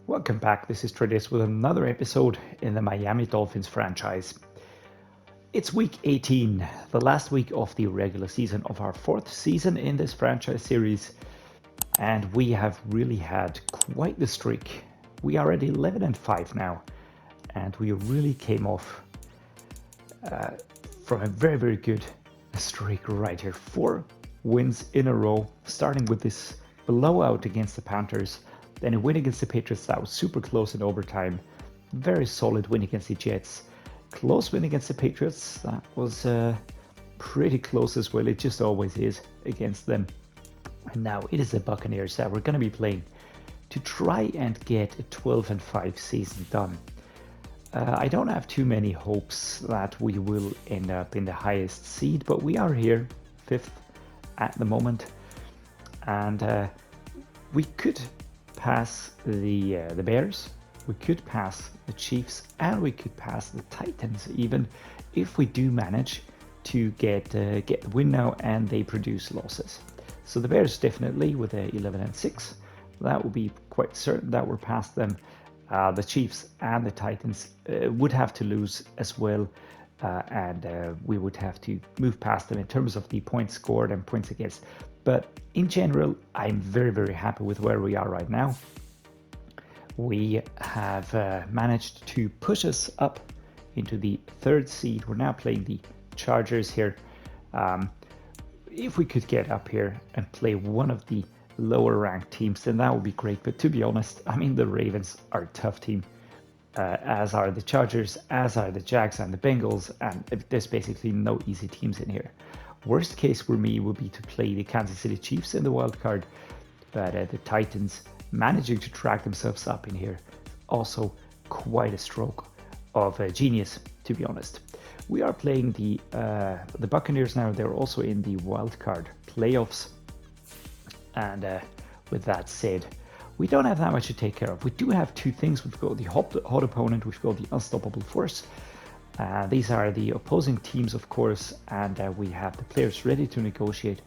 Welcome back, this is Dreddeus with another episode in the Miami Dolphins franchise. It's week 18, the last week of the regular season of our fourth season in this franchise series, and we have really had quite the streak. We are at 11-5 now, and we really came off from a very good streak right here. 4 wins in a row, starting with this blowout against the Panthers. Then a win against the Patriots that was super close in overtime. Very solid win against the Jets. Close win against the Patriots. That was pretty close as well. It just always is against them. And now it is the Buccaneers that we're going to be playing to try and get a 12-5 season done. I don't have too many hopes that we will end up in the highest seed, but we are here, 5th at the moment. And we could pass the Bears, we could pass the Chiefs, and we could pass the Titans even if we do manage to get the win now and they produce losses. So the Bears definitely with a 11-6, that would be quite certain that we're past them. The Chiefs and the Titans would have to lose as well, and we would have to move past them in terms of the points scored and points against. But in general, I'm very happy with where we are right now. We have managed to push us up into the 3rd seed. We're now playing the Chargers here. If we could get up here and play one of the lower ranked teams, then that would be great. But to be honest, I mean, the Ravens are a tough team, as are the Chargers, as are the Jags and the Bengals, and there's basically no easy teams in here. Worst case for me would be to play the Kansas City Chiefs in the wild card, but the Titans managing to drag themselves up in here, also quite a stroke of genius, to be honest. We are playing the Buccaneers now. They're also in the wild card playoffs, and with that said, we don't have that much to take care of. We do have 2 things. We've got the hot opponent, we've got the unstoppable force. These are the opposing teams, of course, and we have the players ready to negotiate.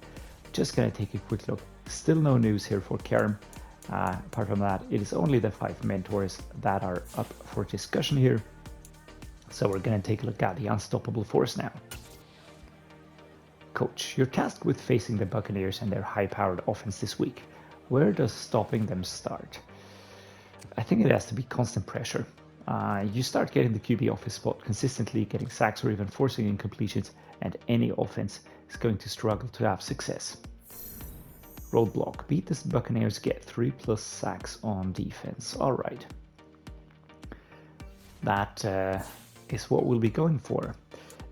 Just going to take a quick look. Still no news here for Carman. Apart from that, it is only the 5 mentors that are up for discussion here. So we're going to take a look at the unstoppable force now. Coach, you're tasked with facing the Buccaneers and their high-powered offense this week. Where does stopping them start? I think it has to be constant pressure. You start getting the QB off his spot, consistently getting sacks or even forcing incompletions, and any offense is going to struggle to have success. Roadblock. Beat the Buccaneers, get 3+ sacks on defense. All right. That is what we'll be going for.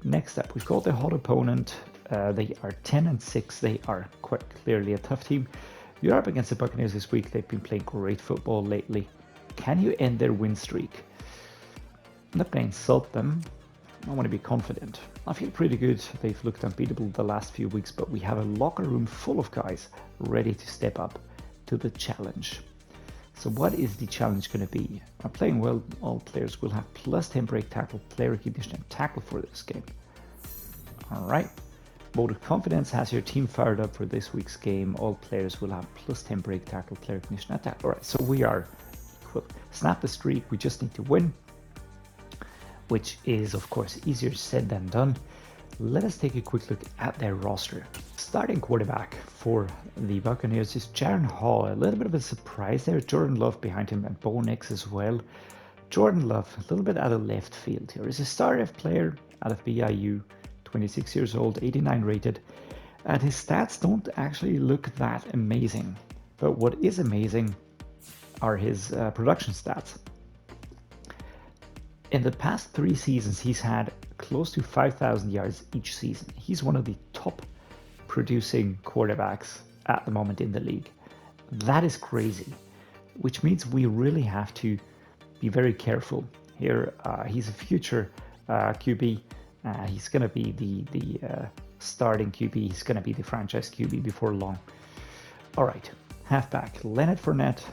Next up, we've got the hot opponent. They are 10-6. They are quite clearly a tough team. You're up against the Buccaneers this week. They've been playing great football lately. Can you end their win streak? I'm not going to insult them. I want to be confident. I feel pretty good. They've looked unbeatable the last few weeks, but we have a locker room full of guys ready to step up to the challenge. So what is the challenge going to be? I'm playing well. All players will have +10 break tackle, play recognition, and tackle for this game. All right. Vote of confidence has your team fired up for this week's game. All players will have +10 break tackle, play recognition, and tackle. All right. So we are equal. Snap the streak. We just need to win, which is, of course, easier said than done. Let us take a quick look at their roster. Starting quarterback for the Buccaneers is JAREN. A little bit of a surprise there. Jordan Love behind him and Beaux as well. Jordan Love, a little bit out of left field here. Is a star F player out of BYU, 26 years old, 89 rated. And his stats don't actually look that amazing. But what is amazing are his production stats. In the past 3 seasons, he's had close to 5,000 yards each season. He's one of the top producing quarterbacks at the moment in the league. That is crazy, which means we really have to be very careful here. He's a future QB. He's going to be the starting QB. He's going to be the franchise QB before long. All right. Halfback, Leonard Fournette,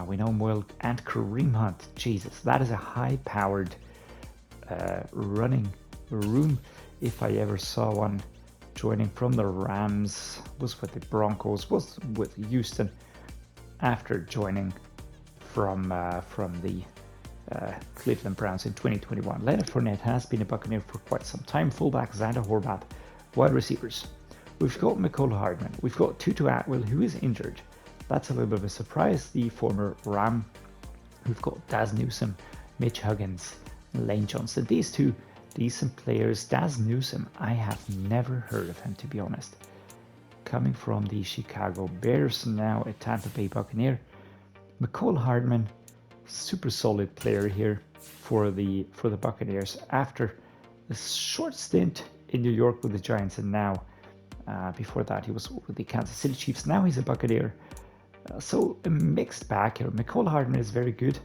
we know him well, and Kareem Hunt. Jesus, that is a high-powered running room, if I ever saw one. Joining from the Rams, was with the Broncos, was with Houston, after joining from the Cleveland Browns in 2021. Leonard Fournette has been a Buccaneer for quite some time. Fullback Xander Horvath. Wide receivers. We've got Mecole Hardman. We've got Tutu Atwell, who is injured. That's a little bit of a surprise. The former Ram. We've got Daz Newsome, Mitch Huggins, Lane Johnson. These two decent players. Daz Newsome, I have never heard of him, to be honest. Coming from the Chicago Bears, now a Tampa Bay Buccaneer. Mecole Hardman, super solid player here for the Buccaneers after a short stint in New York with the Giants, and now before that he was with the Kansas City Chiefs. Now he's a Buccaneer. So a mixed bag here. Mecole Hardman is very good.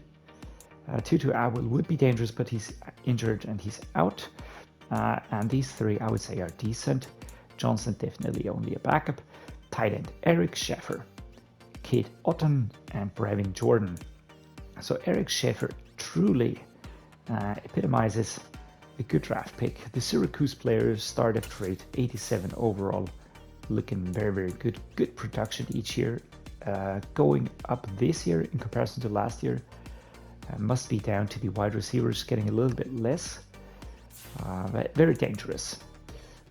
Tutu Atwell would be dangerous, but he's injured and he's out. And these three, I would say, are decent. Johnson definitely only a backup. Tight end Eric Scheffer, Kate Otten, and Brevin Jordan. So Eric Scheffer truly epitomizes a good draft pick. The Syracuse player started trade 87 overall, looking very, very good. Good production each year. Going up this year in comparison to last year. Must be down to the wide receivers getting a little bit less. But very dangerous.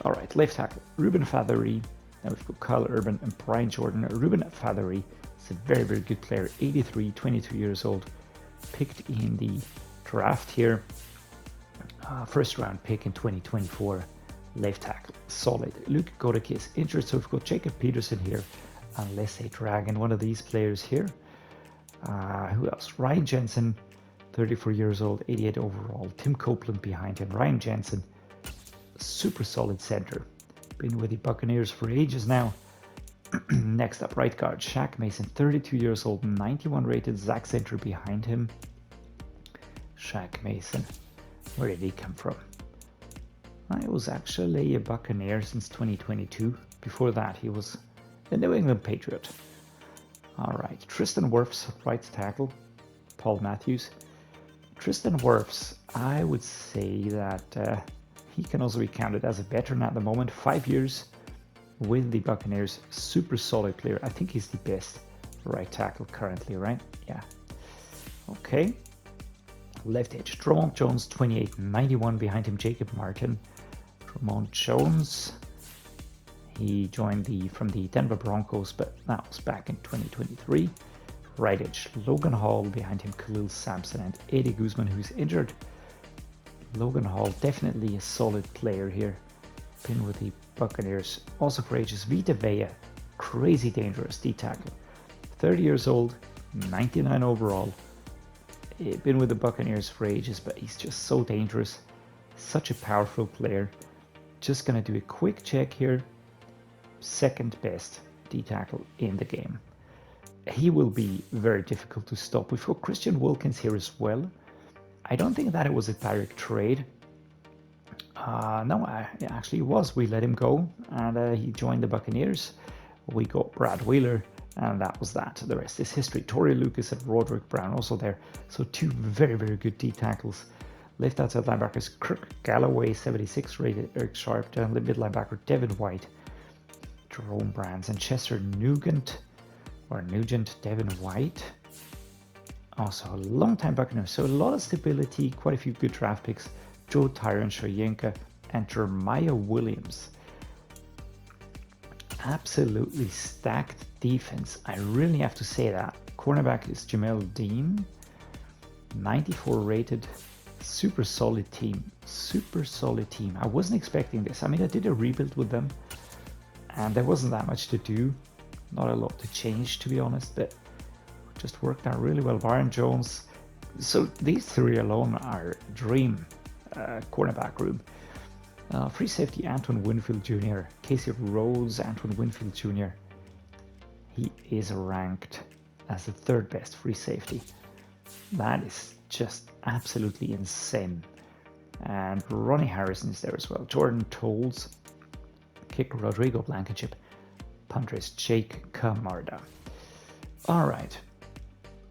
All right, left tackle, Ruben Fathery. Now we've got Kyle Urban and Brian Jordan. Ruben Fathery is a very, very good player. 83, 22 years old. Picked in the draft here. First round pick in 2024. Left tackle, solid. Luke Godek is injured, so we've got Jacob Peterson here. Unless they drag in one of these players here. Who else? Ryan Jensen, 34 years old, 88 overall. Tim Copeland behind him. Ryan Jensen, super solid center. Been with the Buccaneers for ages now. Next up, right guard, Shaq Mason, 32 years old, 91 rated. Zach Center behind him. Shaq Mason, where did he come from? I was actually a Buccaneer since 2022. Before that, he was a New England Patriot. All right, Tristan Wirfs, right tackle. Paul Matthews. Tristan Wirfs, I would say that he can also be counted as a veteran at the moment. 5 years with the Buccaneers. Super solid player. I think he's the best right tackle currently, right? Yeah. Okay. Left edge, Drummond Jones, 28, 91 behind him. Jacob Martin. Drummond Jones. He joined from the Denver Broncos, but that was back in 2023. Right edge, Logan Hall behind him, Khalil Sampson, and Eddie Guzman, who's injured. Logan Hall, definitely a solid player here. Been with the Buccaneers also for ages. Vita Vea, crazy dangerous D tackle. 30 years old, 99 overall. Been with the Buccaneers for ages, but he's just so dangerous. Such a powerful player. Just going to do a quick check here. Second best D tackle in the game. He will be very difficult to stop. We've got Christian Wilkins here as well. I don't think that it was a direct trade. No, it actually was. We let him go and he joined the Buccaneers. We got Brad Wheeler and that was that. The rest is history. Torrey Lucas and Roderick Brown also there. So two very, very good D tackles. Left outside linebackers, Kirk Galloway, 76 rated. Eric Sharp. Down the mid linebacker, Devin White. Jerome Brands and Chester Nugent, Devin White. Also a long time Buccaneer, so a lot of stability, quite a few good draft picks. Joe Tyron, Shoyinka, and Jeremiah Williams. Absolutely stacked defense. I really have to say that. Cornerback is Jamel Dean, 94 rated. Super solid team. Super solid team. I wasn't expecting this. I mean, I did a rebuild with them. And there wasn't that much to do, not a lot to change, to be honest, but just worked out really well. Byron Jones. So these three alone are dream cornerback room. Free safety, Antwan Winfield Jr. Casey Rose, Antwan Winfield Jr. He is ranked as the third best free safety. That is just absolutely insane. And Ronnie Harrison is there as well. Jordan Tolles. Kicker Rodrigo Blankenship, punter is Jake Camarda. All right.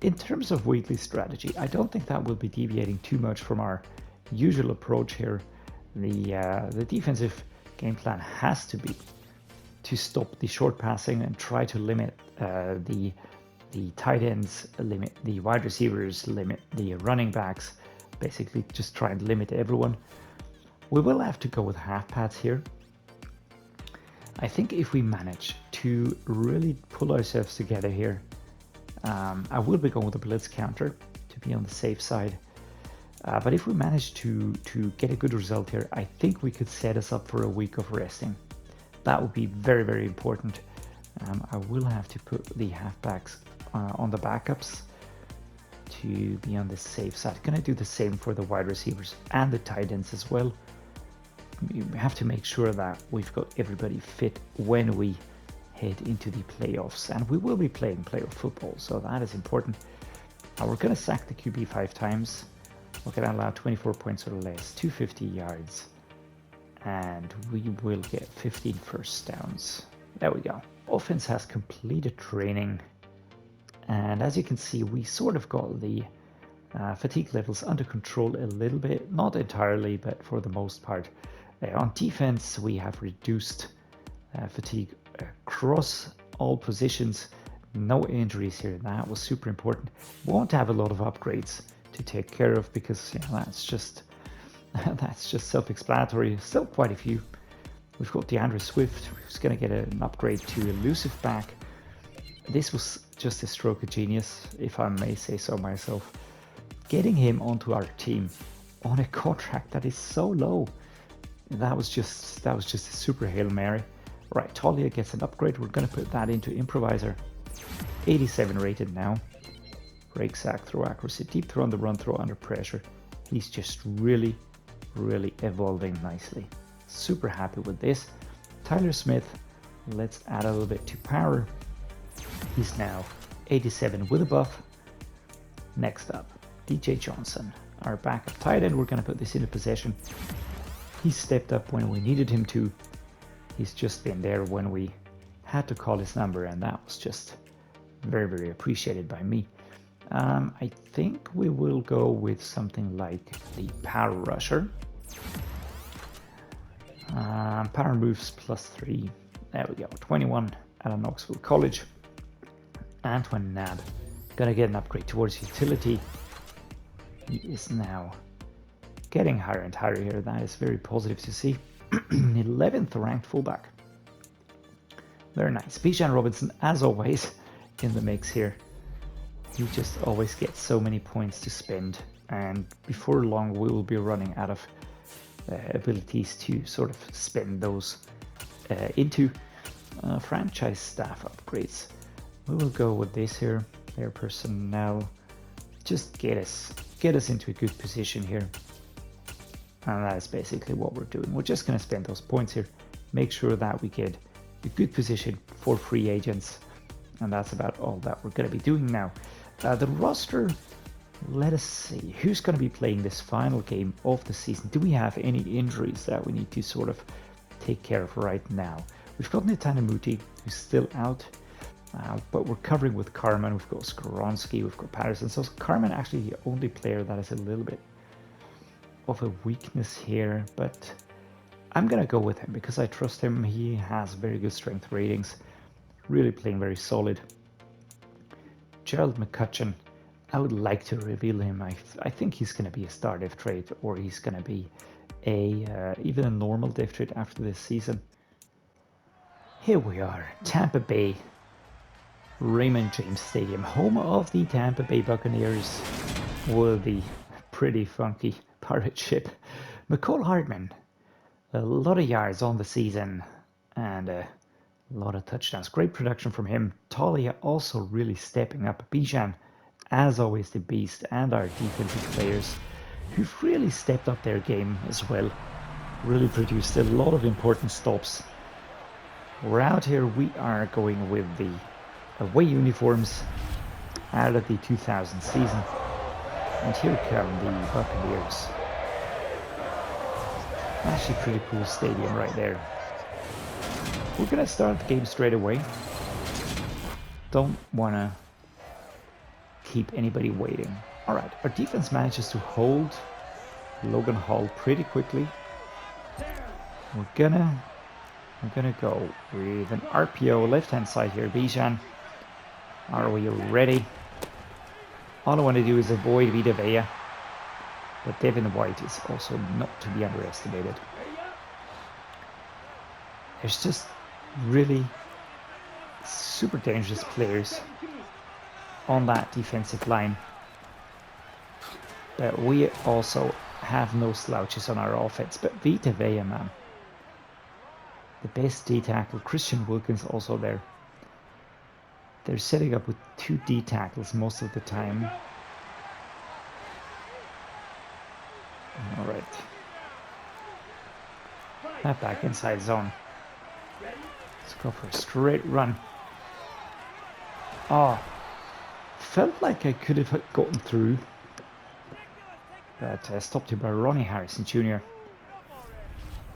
In terms of Wheatley's strategy, I don't think that will be deviating too much from our usual approach here. The defensive game plan has to be to stop the short passing and try to limit the the tight ends, limit the wide receivers, limit the running backs, basically just try and limit everyone. We will have to go with half pads here. I think if we manage to really pull ourselves together here, I will be going with a blitz counter to be on the safe side. But if we manage to get a good result here, I think we could set us up for a week of resting. That would be very, very important. I will have to put the halfbacks on the backups to be on the safe side. Gonna do the same for the wide receivers and the tight ends as well. We have to make sure that we've got everybody fit when we head into the playoffs, and we will be playing playoff football, so that is important. We're gonna sack the QB 5 times. We're gonna allow 24 points or less, 250 yards, and we will get 15 first downs. There we go. Offense has completed training, and as you can see, we sort of got the fatigue levels under control a little bit, not entirely, but for the most part. On defense, we have reduced fatigue across all positions. No injuries here. That was super important. Won't have a lot of upgrades to take care of because that's just self-explanatory. Still quite a few. We've got DeAndre Swift, who's going to get an upgrade to elusive back. This was just a stroke of genius, if I may say so myself. Getting him onto our team on a contract that is so low. That was just a super Hail Mary. Right, Taulia gets an upgrade. We're going to put that into improviser. 87 rated now. Break, sack, throw accuracy, deep throw on the run, throw under pressure. He's just really, really evolving nicely. Super happy with this. Tyler Smith, let's add a little bit to power. He's now 87 with a buff. Next up, DJ Johnson, our backup tight end. We're going to put this into possession. He stepped up when we needed him to. He's just been there when we had to call his number, and that was just very, very appreciated by me. I think we will go with something like the power rusher. Power moves +3. There we go. 21 out of Knoxville College. Antwan Nab. Gonna get an upgrade towards utility. He is now getting higher and higher here. That is very positive to see. 11th ranked fullback. Very nice. Bijan Robinson, as always, in the mix here. He just always gets so many points to spend, and before long we will be running out of abilities to sort of spend those into franchise staff upgrades. We will go with this here. Player personnel. Just get us into a good position here. And that is basically what we're doing. We're just going to spend those points here. Make sure that we get a good position for free agents. And that's about all that we're going to be doing now. The roster, let us see. Who's going to be playing this final game of the season? Do we have any injuries that we need to sort of take care of right now? We've got Netane Muti, who's still out. But we're covering with Carman. We've got Skoronski, we've got Patterson. So Carman actually the only player that is a little bit of a weakness here, but I'm gonna go with him because I trust him. He has very good strength ratings, really playing very solid. Gerald McCutcheon, I would like to reveal him. I think he's gonna be a star def trade, or he's gonna be a even a normal def trade after this season. Here we are, Tampa Bay, Raymond James Stadium, home of the Tampa Bay Buccaneers. Will be pretty funky pirate ship. McCall Hardman, a lot of yards on the season and a lot of touchdowns. Great production from him. Taulia also really stepping up. Bijan, as always, the beast, and our defensive players who've really stepped up their game as well. Really produced a lot of important stops. We're out here. We are going with the away uniforms out of the 2000 season. And here come the Buccaneers. Actually pretty cool stadium right there. We're gonna start the game straight away. Don't wanna keep anybody waiting. Alright, our defense manages to hold Logan Hall pretty quickly. We're gonna go with an RPO left hand side here. Bijan Are we ready? All I want to do is avoid Vita Vea. But Devin White is also not to be underestimated. There's just really super dangerous players on that defensive line. But we also have no slouches on our offense. But Vita Vea, man. The best D tackle. Christian Wilkins also there. They're setting up with 2 D tackles most of the time. All right. Halfback inside zone. Let's go for a straight run. Oh, felt like I could have gotten through. But stopped here by Ronnie Harrison Jr.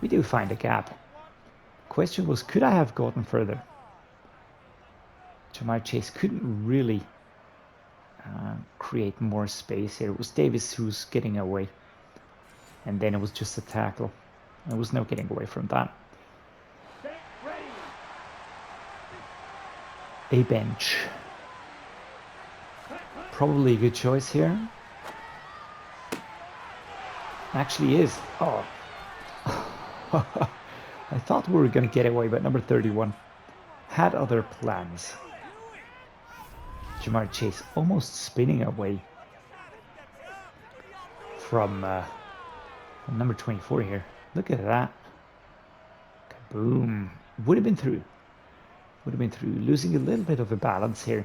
We do find a gap. Question was, could I have gotten further? Jamarr Chase couldn't really create more space here. It was Davis who's getting away. And then it was just a tackle. There was no getting away from that. A bench. Probably a good choice here. Actually is. Oh. I thought we were going to get away, but number 31 had other plans. Jamarr Chase almost spinning away from number 24 here. Look at that. Kaboom. Would have been through. Would have been through. Losing a little bit of a balance here.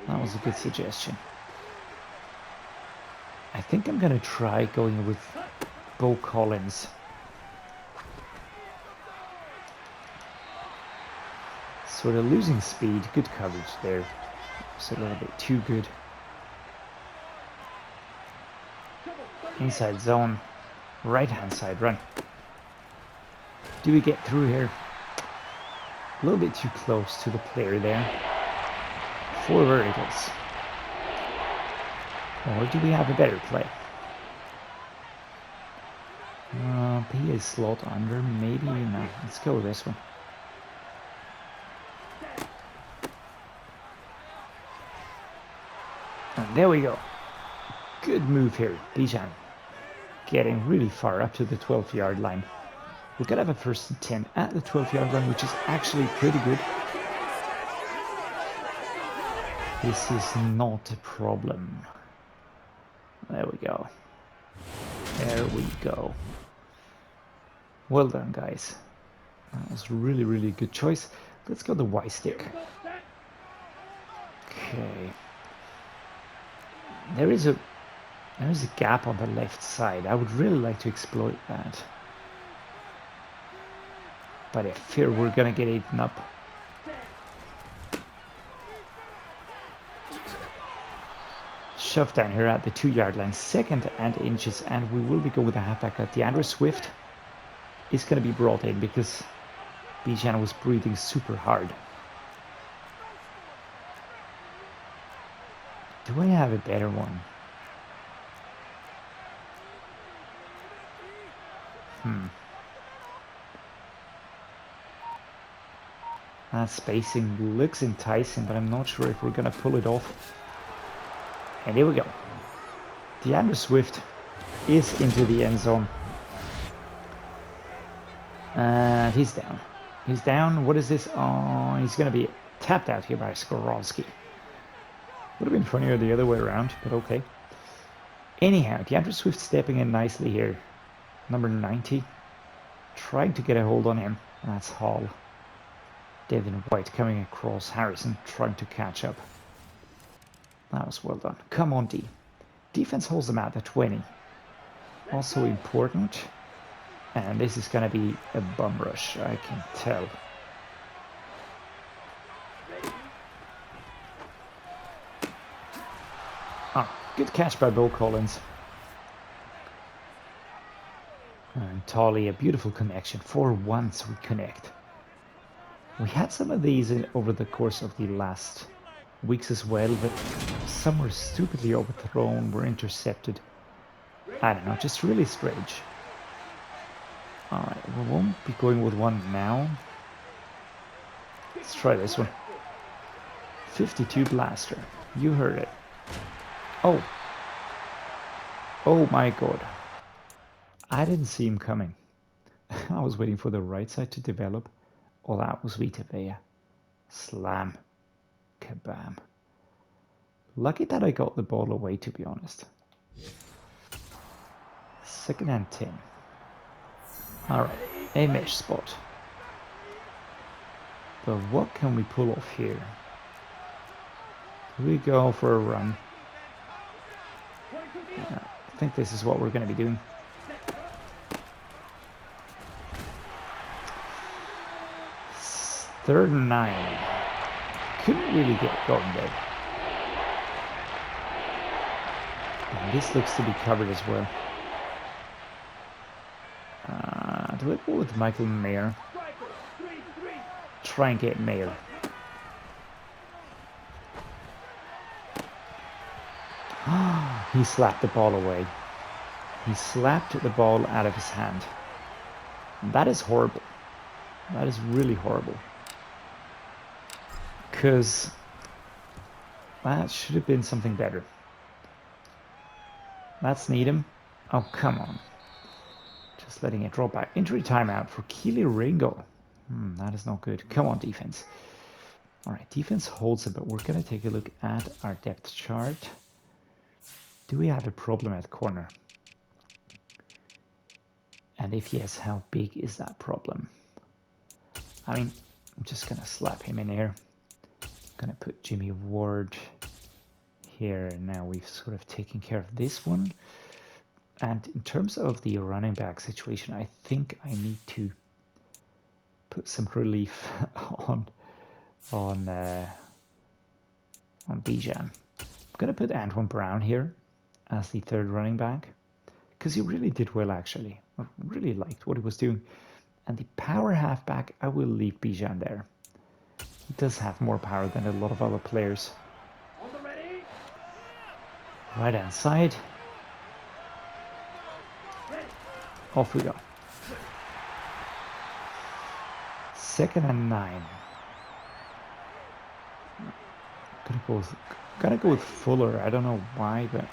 That was a good suggestion. I think I'm going to try going with Beaux Collins. Sort of losing speed. Good coverage there. It's a little bit too good. Inside zone. Right hand side run. Do we get through here? A little bit too close to the player there. 4 verticals. Or do we have a better play? P is slot under. Maybe no. Let's go with this one. And there we go. Good move here. Bijan getting really far up to the 12-yard line. We're going to have a 1st and 10 at the 12-yard line, which is actually pretty good. This is not a problem. There we go. There we go. Well done, guys. That was really, really good choice. Let's go the Y stick. Okay. There is a gap on the left side. I would really like to exploit that. But I fear we're gonna get eaten up. Shove down here at the 2-yard line, 2nd and inches, and we will be going with a halfback. DeAndre Swift is going to be brought in because Bijan was breathing super hard. Do I have a better one? That spacing looks enticing, but I'm not sure if we're going to pull it off. And here we go. DeAndre Swift is into the end zone. And he's down. He's down. What is this? Oh, he's going to be tapped out here by Skoronski. Would have been funnier the other way around, but okay. Anyhow, DeAndre Swift stepping in nicely here. Number 90. Trying to get a hold on him. That's Hall. Devin White coming across. Harrison trying to catch up. That was well done. Come on, D. Defense holds them out at 20. Also important. And this is going to be a bum rush, I can tell. Good catch by Beaux Collins. And Taulia, beautiful connection. For once we connect. We had some of these over the course of the last weeks as well, but some were stupidly overthrown, were intercepted. I don't know, just really strange. Alright, we won't be going with one now. Let's try this one. 52 blaster. You heard it. Oh. Oh my god. I didn't see him coming. I was waiting for the right side to develop. Oh, that was Vita Vea. Slam. Kabam. Lucky that I got the ball away, to be honest. 2nd and 10. Alright, a mesh spot. But what can we pull off here? Do we go for a run? I think this is what we're going to be doing. Third and 9. Couldn't really get going there. And this looks to be covered as well. Do I go with Michael Mayer? Try and get Mayer. He slapped the ball away. He slapped the ball out of his hand. That is horrible. That is really horrible. Because that should have been something better. That's Needham. Oh, come on. Just letting it drop back. Injury timeout for Keely Ringo. That is not good. Come on, defense. All right, defense holds it, but we're going to take a look at our depth chart. Do we have a problem at corner? And if yes, how big is that problem? I mean, I'm just going to slap him in here. Going to put Jimmy Ward here. Now we've sort of taken care of this one. And in terms of the running back situation, I think I need to put some relief on Bijan. I'm going to put Antwan Brown here as the 3rd running back because he really did well, actually. I really liked what he was doing. And the power halfback, I will leave Bijan there. He does have more power than a lot of other players. Right hand side. Off we go. 2nd and 9. Gonna go with Fuller. I don't know why, but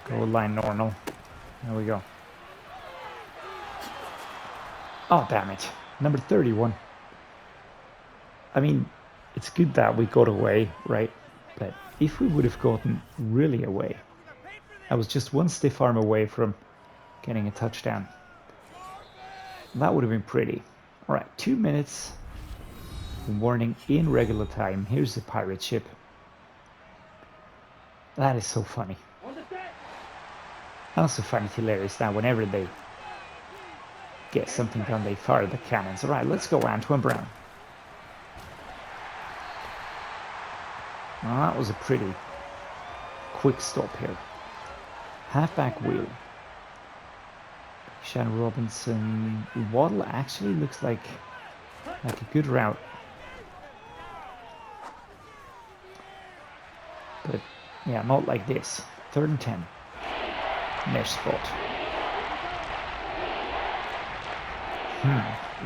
Goal line normal. There we go. Oh, damn it. Number 31. I mean, it's good that we got away, right? But if we would have gotten really away, I was just one stiff arm away from getting a touchdown. That would have been pretty. All right, 2 minutes. Warning in regular time. Here's the pirate ship. That is so funny. Also find it hilarious now whenever they get something done, they fire the cannons. All right, let's go, Antwan Brown. Well, that was a pretty quick stop here. Halfback wheel. Shan Robinson. Waddle actually looks like a good route. But yeah, not like this. 3rd and 10. Mesh spot.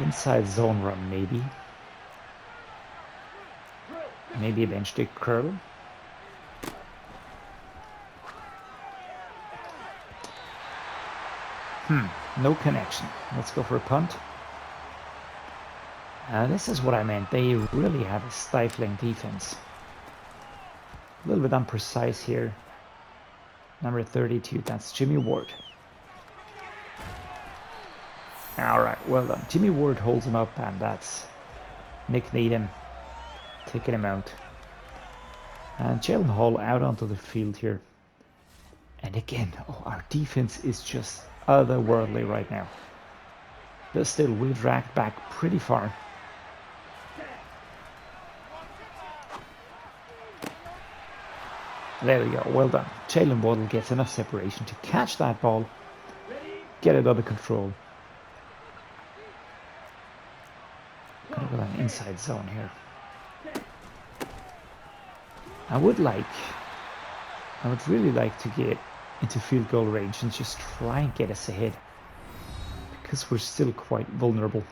Inside zone run, maybe. Maybe a bench stick curl. No connection. Let's go for a punt. This is what I meant. They really have a stifling defense. A little bit unprecise here. Number 32, that's Jimmy Ward. All right, well done. Jimmy Ward holds him up, and that's Nick Needham taking him out. And Jaylen Hall out onto the field here. And again, our defense is just otherworldly right now. But still, we dragged back pretty far. There we go, well done. Jaylen Waddle gets enough separation to catch that ball, get it under control. Gonna go an inside zone here. I would really like to get into field goal range and just try and get us ahead, because we're still quite vulnerable.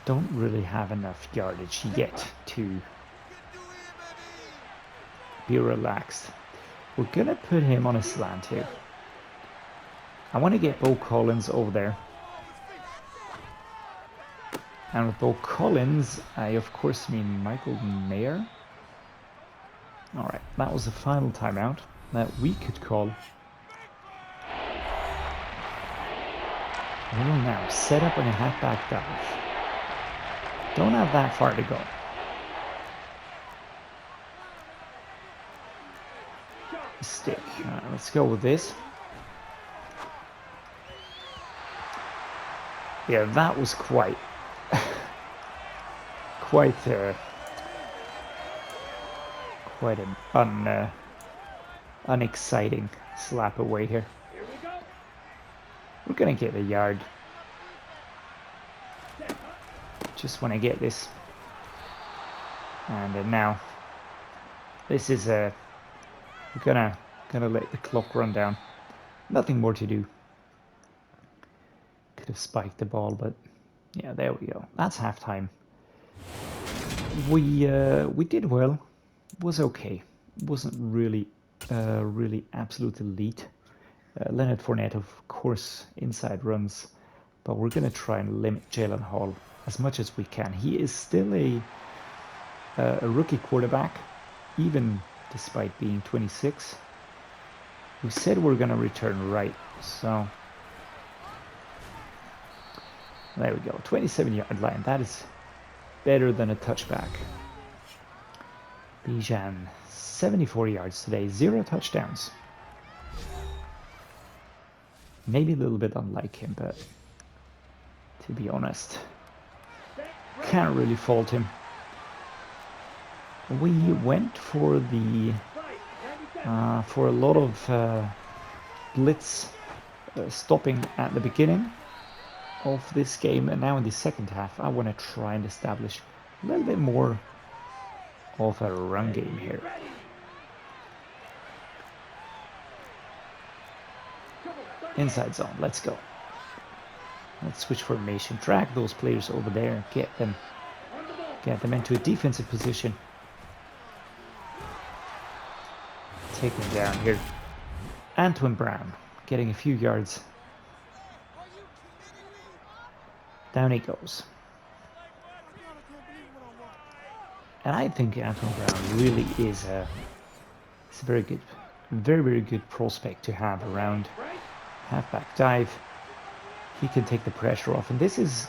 Don't really have enough yardage yet to be relaxed. We're gonna put him on a slant here. I want to get Beaux Collins over there. And with Beaux Collins, I of course mean Michael Mayer. Alright, that was the final timeout that we could call. We will now set up on a halfback dive. Don't have that far to go. Stick. Let's go with this. Yeah, that was quite an unexciting slap away here. We're gonna get a yard. Just want to get this. And now this is we're gonna let the clock run down. Nothing more to do. Could have spiked the ball, but yeah, there we go. That's halftime. We did well. Was okay. Wasn't really absolute elite. Leonard Fournette, of course, inside runs, but we're gonna try and limit Jalen Hall as much as we can. He is still a rookie quarterback, even despite being 26. We said we're gonna return right, so there we go. 27-yard line. That is better than a touchback. Bijan, 74 yards today, 0 touchdowns. Maybe a little bit unlike him, but to be honest, can't really fault him. We went for the for a lot of blitz stopping at the beginning of this game, and now in the second half I want to try and establish a little bit more of a run game here. Inside zone, let's go. Let's switch formation, drag those players over there, get them into a defensive position. Take him down here. Antwan Brown getting a few yards. Down he goes. And I think Antwan Brown really is a very good, very good prospect to have around. Halfback dive. He can take the pressure off, and this is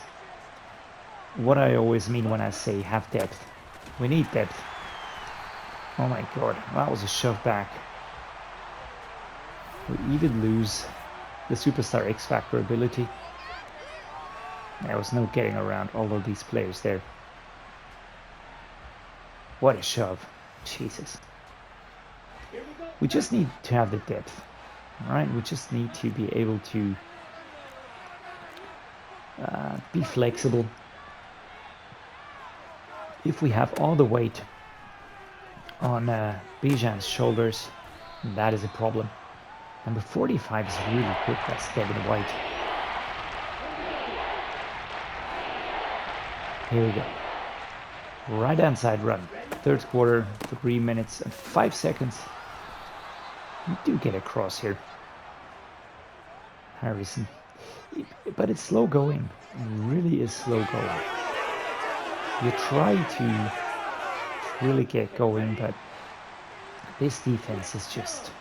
what I always mean when I say have depth. We need depth. Oh my god, that was a shove back. We even lose the superstar X Factor ability. There was no getting around all of these players there. What a shove. Jesus. We just need to have the depth. Alright, we just need to be able to be flexible. If we have all the weight on Bijan's shoulders, that is a problem. Number 45 is really quick, that's Devin White. Here we go. Right hand side run. Third quarter, 3 minutes and 5 seconds. We do get across here. Harrison. But it's slow going. It really is slow going. You try to really get going, but this defense is just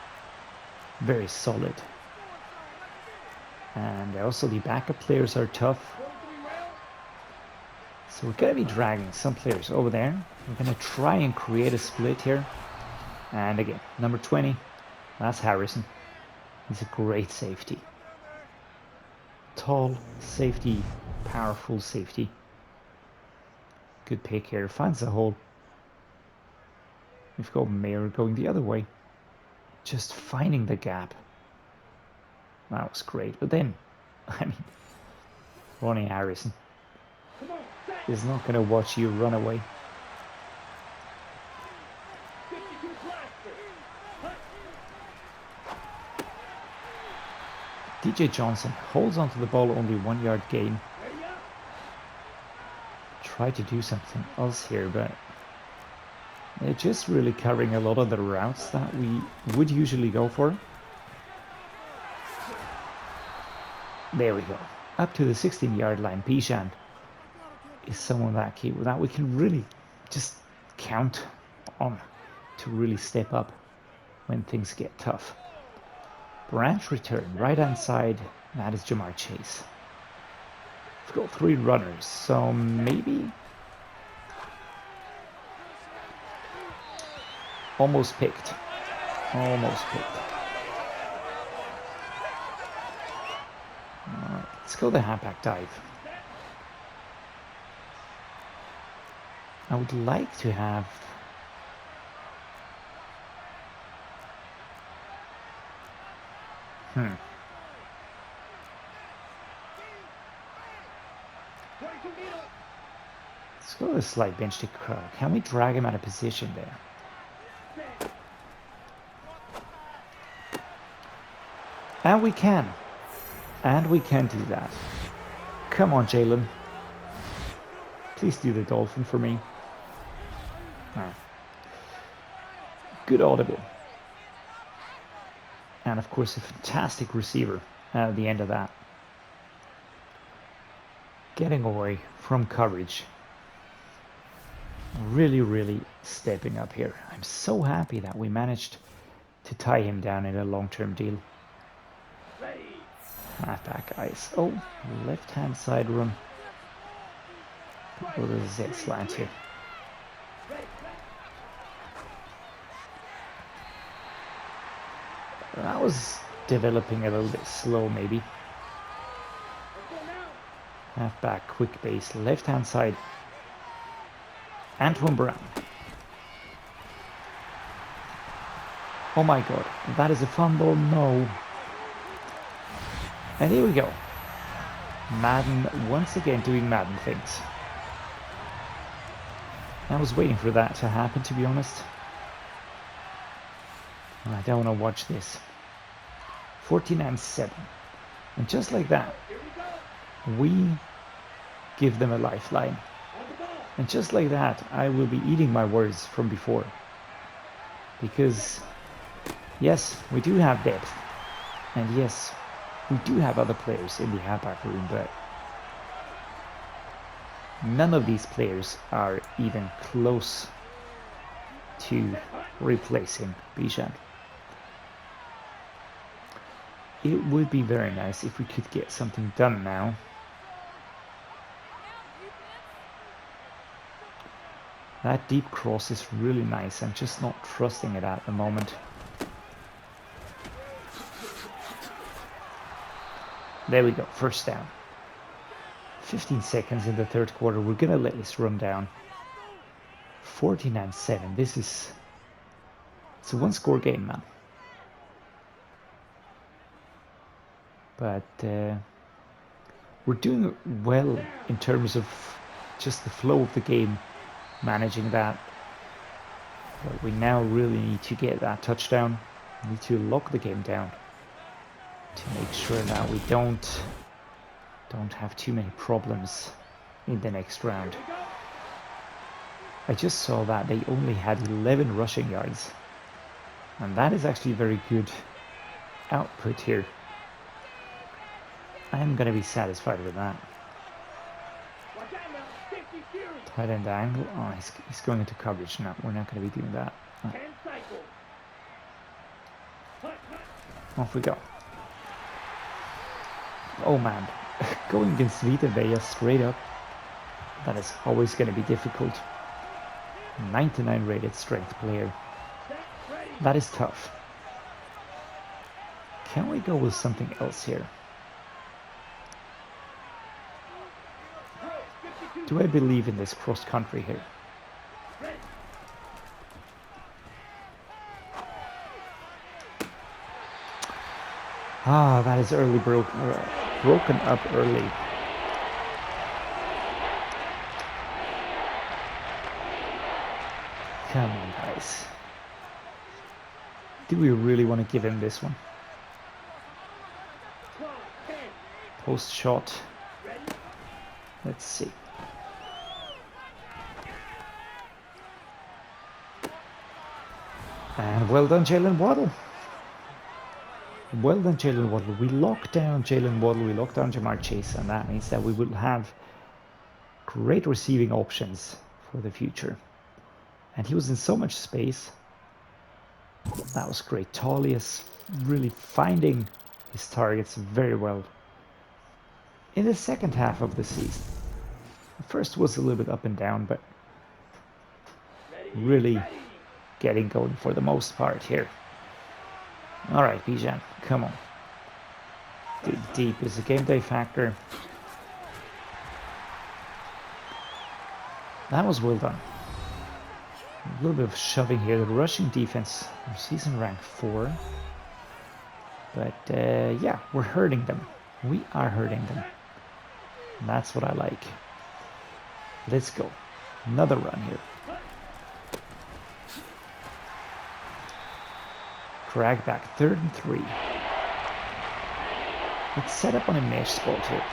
very solid. And also the backup players are tough. So we're going to be dragging some players over there. We're going to try and create a split here. And again, number 20, that's Harrison. He's a great safety. Tall safety, powerful safety. Good pick here, finds the hole. We've got Mayer going the other way. Just finding the gap. That was great. But then, I mean, Ronnie Harrison is not going to watch you run away. TJ Johnson holds onto the ball, only 1 yard gain. Try to do something else here, but they're just really covering a lot of the routes that we would usually go for. There we go. Up to the 16-yard line. Bijan is someone that we can really just count on to really step up when things get tough. Branch return, right-hand side. That is Jamarr Chase. We've got 3 runners, so maybe... Almost picked. Almost picked. Alright, let's go the halfback dive. I would like to have... Let's go with a slight bench to curl. Can we drag him out of position there? And we can. And we can do that. Come on, Jaylen. Please do the Dolphin for me. Good audible. And of course a fantastic receiver at the end of that. Getting away from coverage. Really stepping up here. I'm so happy that we managed to tie him down in a long-term deal. Halfback ice. Oh, left-hand side run. Go to the Z slant here. That was developing a little bit slow, maybe. Halfback, quick base, left-hand side. Antwan Brown. Oh my god, that is a fumble, no. And here we go. Madden once again doing Madden things. I was waiting for that to happen, to be honest. I don't want to watch this. 49-7. And just like that, we give them a lifeline. And just like that, I will be eating my words from before. Because, yes, we do have depth. And yes, we do have other players in the halfback room, but none of these players are even close to replacing Bijan. It would be very nice if we could get something done now. That deep cross is really nice. I'm just not trusting it at the moment. There we go, first down. 15 seconds in the third quarter. We're gonna let this run down. 49-7. It's a one-score game, man. But we're doing well in terms of just the flow of the game, managing that. But we now really need to get that touchdown. We need to lock the game down to make sure that we don't have too many problems in the next round. I just saw that they only had 11 rushing yards, and that is actually very good output here. I'm gonna be satisfied with that. Tight end angle. Oh, he's going into coverage now. We're not gonna be doing that. Oh. Off we go. Oh man, going against Vita Vea straight up, that is always going to be difficult. 99 rated strength player. That is tough. Can we go with something else here? Do I believe in this cross country here? Ah, that is early broken up early. Come on, guys. Do we really want to give him this one? Post shot. Let's see. And well done, Jaylen Waddle. Well done, Jaylen Waddle. We locked down Jaylen Waddle. We locked down Jamarr Chase, and that means that we will have great receiving options for the future. And he was in so much space. That was great. Taulia's really finding his targets very well in the second half of the season. The first was a little bit up and down, but really getting going for the most part here. All right, Bijan, come on. Dig deep is a game day factor. That was well done. A little bit of shoving here. The rushing defense, season rank 4. But yeah, we're hurting them. We are hurting them. And that's what I like. Let's go. Another run here. Drag back, 3rd and 3. Let's set up on a mesh spot here.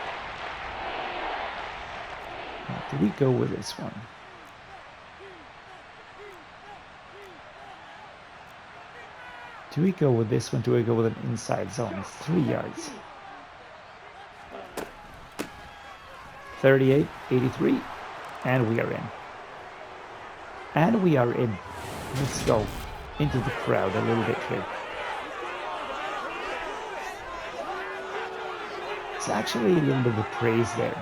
Now, do we go with this one? Do we go with this one? Do we go with an inside zone? 3 yards. 38, 83, and we are in. And we are in. Let's go into the crowd a little bit here. It's actually a little bit of praise there.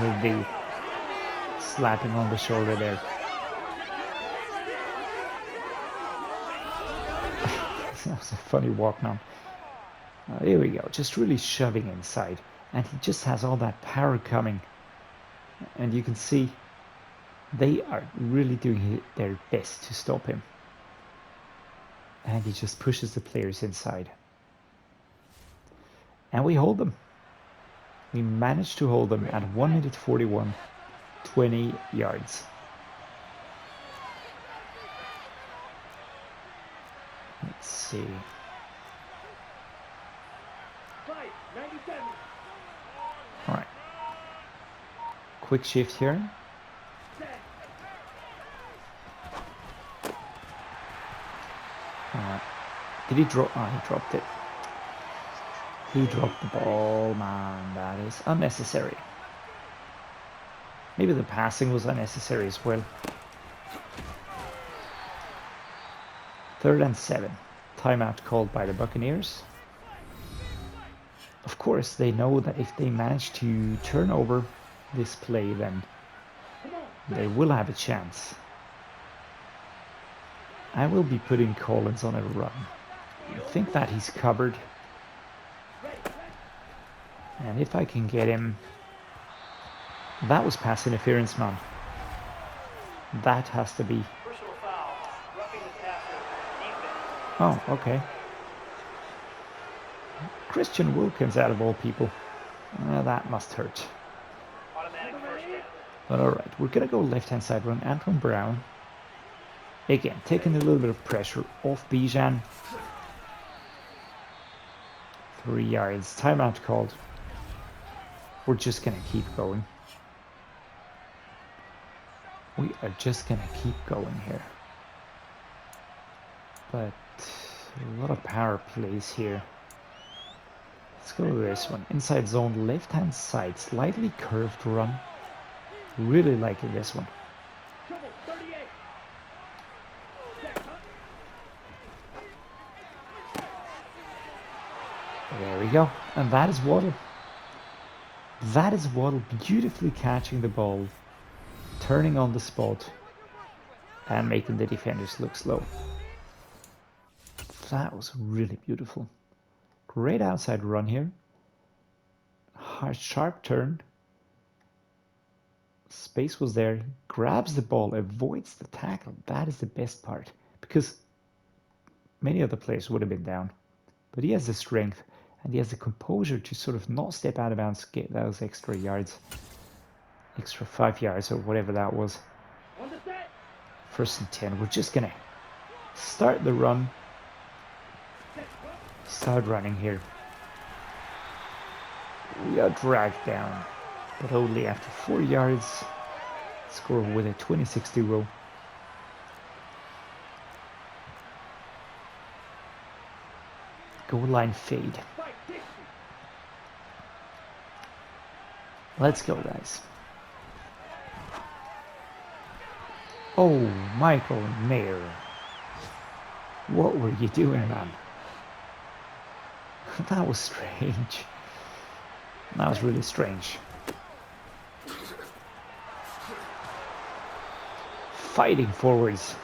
With the slapping on the shoulder there. That was a funny walk now. Here we go, just really shoving inside. And he just has all that power coming. And you can see they are really doing their best to stop him. And he just pushes the players inside. And we hold them. We managed to hold them at 1 minute 41, 20 yards. Let's see. All right. Quick shift here. Did he drop? Oh, he dropped it. He dropped the ball, man. That is unnecessary. Maybe the passing was unnecessary as well. 3rd and 7. Timeout called by the Buccaneers. Of course, they know that if they manage to turn over this play, then they will have a chance. I will be putting Collins on a run. I think that he's covered. And if I can get him... That was pass interference, man. That has to be... Oh, okay. Christian Wilkins out of all people. That must hurt. But alright, we're going to go left-hand side run. Antwan Brown. Again, taking a little bit of pressure off Bijan. 3 yards. Timeout called. We're just going to keep going. We are just going to keep going here. But a lot of power plays here. Let's go with this one. Inside zone, left-hand side. Slightly curved run. Really liking this one. There we go. And that is Waddle. That is Waddle beautifully catching the ball, turning on the spot, and making the defenders look slow. That was really beautiful. Great outside run here. Hard, sharp turn. Space was there. Grabs the ball, avoids the tackle. That is the best part, because many other players would have been down. But he has the strength and he has the composure to sort of not step out of bounds, get those extra yards. Extra 5 yards or whatever that was. 1st and 10. We're just going to start the run. Start running here. We are dragged down, but only after 4 yards. Score with a 26-0. Goal line fade. Let's go, guys. Oh, Michael Mayer. What were you doing, man? That was strange. That was really strange. Fighting forwards.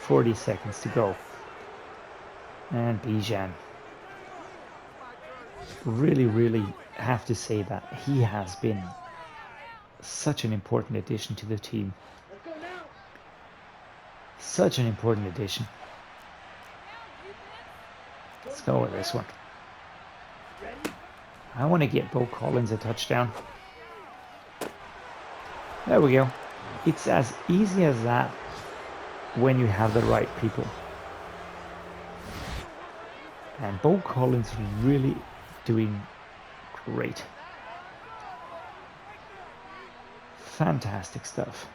40 seconds to go. And Bijan. Really have to say that he has been such an important addition to the team. Such an important addition. Let's go with this one. I want to get Beaux Collins a touchdown. There we go. It's as easy as that when you have the right people. And Beaux Collins really doing great. Fantastic stuff.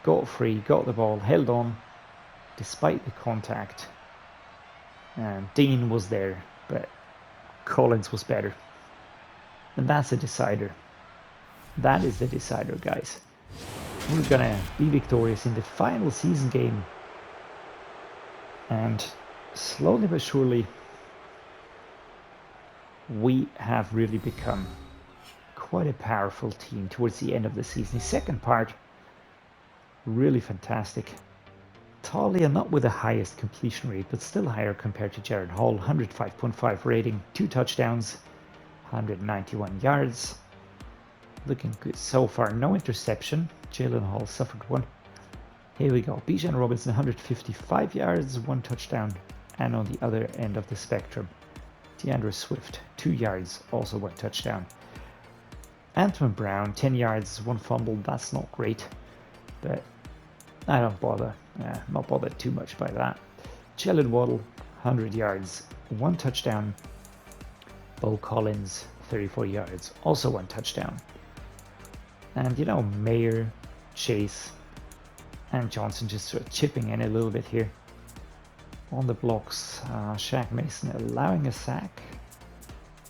Got free, got the ball, held on despite the contact. And Dean was there, but Collins was better. And that's a decider. That is the decider, guys. We're gonna be victorious in the final season game. And slowly but surely, we have really become quite a powerful team towards the end of the season. The second part, really fantastic. Taulia not with the highest completion rate, but still higher compared to Jared Hall. 105.5 rating, 2 touchdowns, 191 yards. Looking good so far. No interception. Jaylen Hall suffered one. Here we go. Bijan Robinson, 155 yards, 1 touchdown. And on the other end of the spectrum, DeAndre Swift, 2 yards, also 1 touchdown. Antwan Brown, 10 yards, 1 fumble. That's not great, but I don't bother. Not bothered too much by that. Jaylen Waddle, 100 yards, 1 touchdown. Beaux Collins, 34 yards, also 1 touchdown. And you know, Mayer, Chase, and Johnson just sort of chipping in a little bit here. On the blocks, Shaq Mason allowing a sack.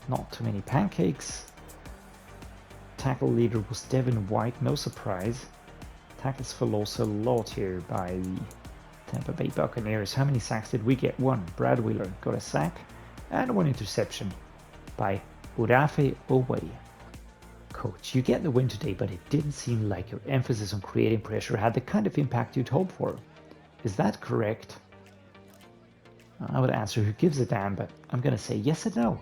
Not too many pancakes. Tackle leader was Devin White, no surprise. Tackles for loss a lot here by the Tampa Bay Buccaneers. How many sacks did we get? 1. Brad Wheeler got a sack and 1 interception by Urafe Owe. Coach, you get the win today, but it didn't seem like your emphasis on creating pressure had the kind of impact you'd hoped for. Is that correct? I would answer who gives a damn, but I'm going to say yes and no.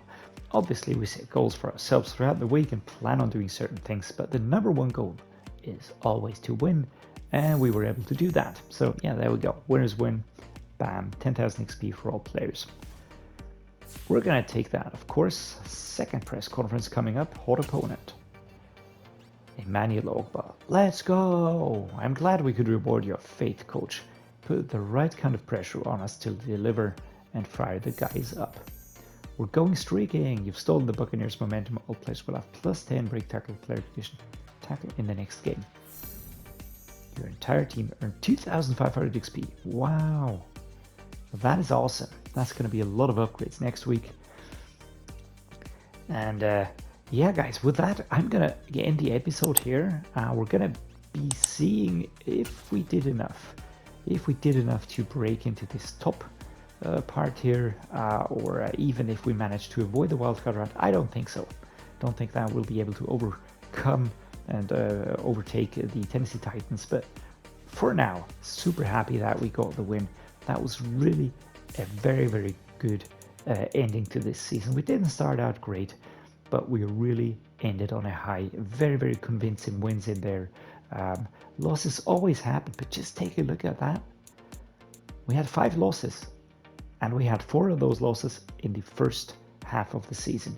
Obviously, we set goals for ourselves throughout the week and plan on doing certain things, but the number one goal is always to win, and we were able to do that. So yeah, there we go. Winners win. Bam. 10,000 XP for all players. We're going to take that, of course. Second press conference coming up. Hot opponent. Emmanuel Ogba. Let's go! I'm glad we could reward your faith, coach. Put the right kind of pressure on us to deliver and fire the guys up. We're going streaking. You've stolen the Buccaneers' momentum. All players will have plus 10 break tackle player condition tackle in the next game. Your entire team earned 2,500 XP. Wow. That is awesome. That's going to be a lot of upgrades next week. And yeah, guys, with that, I'm going to end the episode here. We're going to be seeing if we did enough. If we did enough to break into this top part here, or even if we managed to avoid the wildcard round. I don't think so. Don't think that we'll be able to overcome and overtake the Tennessee Titans. But for now, super happy that we got the win. That was really a very good ending to this season. We didn't start out great, but we really ended on a high. Very convincing wins in there. Losses always happen, but just take a look at that. We had 5 losses, and we had 4 of those losses in the first half of the season.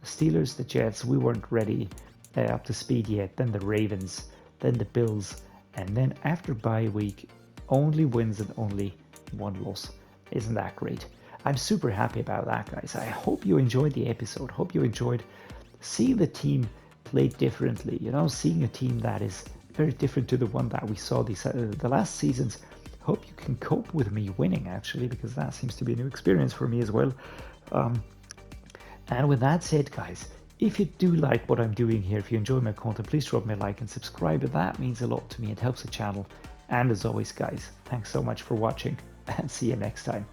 The Steelers, the Jets, we weren't ready up to speed yet. Then the Ravens, then the Bills, and then after bye week, only wins and only 1 loss. Isn't that great? I'm super happy about that, guys. I hope you enjoyed the episode. Hope you enjoyed seeing the team play differently, you know, seeing a team that is very different to the one that we saw the last seasons. Hope you can cope with me winning, actually, because that seems to be a new experience for me as well. And with that said, guys, if you do like what I'm doing here, if you enjoy my content, please drop me a like and subscribe. That means a lot to me. It helps the channel. And as always, guys, thanks so much for watching, and see you next time.